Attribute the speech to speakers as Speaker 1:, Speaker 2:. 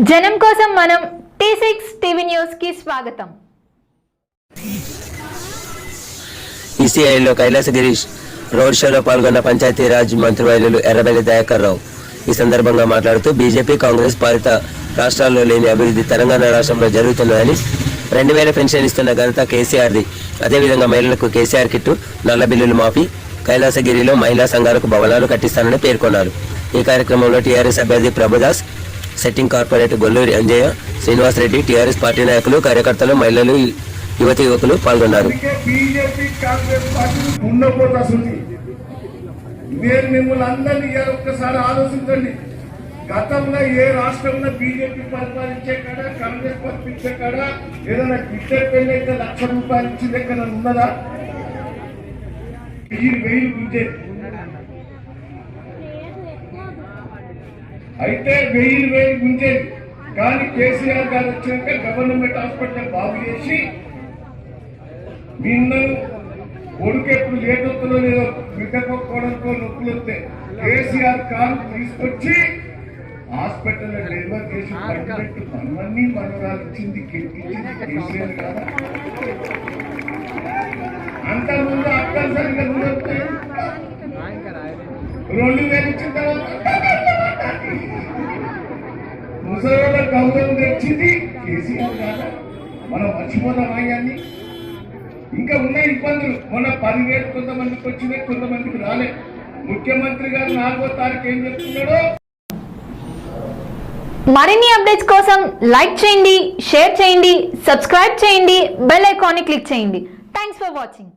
Speaker 1: జనం కోసం మనం T6 టీవీ న్యూస్ కి స్వాగతం.
Speaker 2: ఈసీఐలో కైలాస గిరీష్ రోడ్ షోలో పాల్గొన్న పంచాయతీరాజ్ మంత్రివర్యులు ఎర్రబెల్లి దయాకర్ రావు ఈ సందర్భంగా మాట్లాడుతూ బీజేపీ కాంగ్రెస్ పాలిత రాష్ట్రాల్లో లేని అభివృద్ధి తెలంగాణ రాష్ట్రంలో జరుగుతున్నదని 2000 పెన్షన్ ఇస్తున్న ఘనత కేసీఆర్ది. అదేవిధంగా మహిళలకు కేసీఆర్ కిట్టు, నల్ల బిల్లులు మాఫీ, కైలాసగిరిలో మహిళా సంఘాలకు భవనాలు కట్టిస్తానని పేర్కొన్నారు. ఈ కార్యక్రమంలో టీఆర్ఎస్ అభ్యర్థి Prabhudas, sitting corporator Golluri Anjaiah, Srinivasa Reddy, TRS party నాయకులు, కార్యకర్తలు, మహిళలు, యువతి యువకులు పాల్గొన్నారు.
Speaker 3: గతంలో ఏ రాష్ట్రంలో బీజేపీ పరిపాలించే కాడ, కాంగ్రెస్ పరిపించే కాడ ఏదైనా గిట్టే పెళ్లి అయితే ₹1,00,000 ఇచ్చింది ఎక్కడ ఉన్నదా? 1000 గుంజేది అయితే 1000 గుంజేది. కానీ కేసీఆర్ గారు వచ్చాక గవర్నమెంట్ హాస్పిటల్ బాగు చేసి నిన్న కొడుకు ఎప్పుడు లేట్ అవుతుందో లేదో బిడ్డకోవడంతో నొప్పులు వస్తే కేసీఆర్ కారు తీసుకొచ్చి హాస్పిటల్లో డెలివర్ చేసి పట్టుబెట్టి మనవన్నీ మనవరాలు ఇచ్చింది, కెట్టించింది కేసీఆర్ కాదా? అంతకుముందు అక్కలు సరిగ్గా 2000 ఇచ్చిన తర్వాత ముసలివాళ్ళ గౌరవం తెచ్చింది కేసీఆర్ కాదా? మనం మర్చిపోతాం అయ్యాన్ని. ఇంకా ఉన్న ఇబ్బందులు మొన్న 10,000 కొంతమందికి వచ్చినాయి, కొంతమందికి రాలే. ముఖ్యమంత్రి గారు 4వ తారీఖు ఏం చెప్తున్నాడో.
Speaker 1: మరిన్ని అప్డేట్స్ కోసం లైక్ చేయండి, షేర్ చేయండి, సబ్స్క్రైబ్ చేయండి, బెల్ ఐకాన్ ని క్లిక్ చేయండి. Thanks for watching.